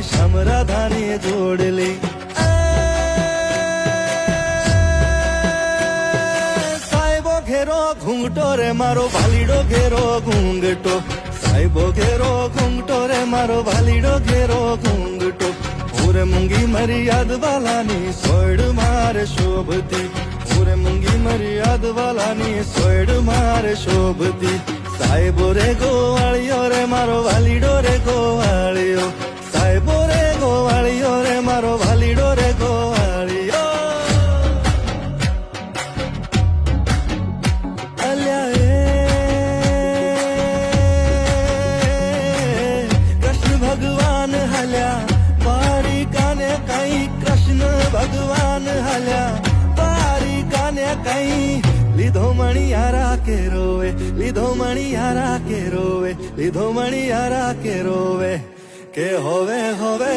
શ્યામ રાધાની જોડલી સાહેબો ઘેરો ઘૂંઘટો રે મારો ભાલીડો ઘેરો ઘૂંઘટો સાહેબો ઘેરો ઘૂંઘટો રે મારો ભાલીડો ઘેરો ઘૂંઘટો પૂરે મૂંગી મરી યાદ વાલાની સોયડ મારે શોભતી પૂરે મૂંગી મરી યાદ વાલાની સોયડ મારે શોભતી સાહેબો રે ગોવાળિયો રે મારો વાલીડો રે ગોવાળિયો સાહેબો રે ગોવાળિયો રે મારો વાલીડો રે ગોવાળિયો અલ્યા કૃષ્ણ ભગવાન હાલ્યા મારી કાને કઈ કૃષ્ણ ભગવાન હાલ્યા તારી કાને કઈ લીધો મણિયારા કે રોવે લીધો મણિયારા કે રોવે લીધો મણિયારા કે રોવે કે હોવે હોવે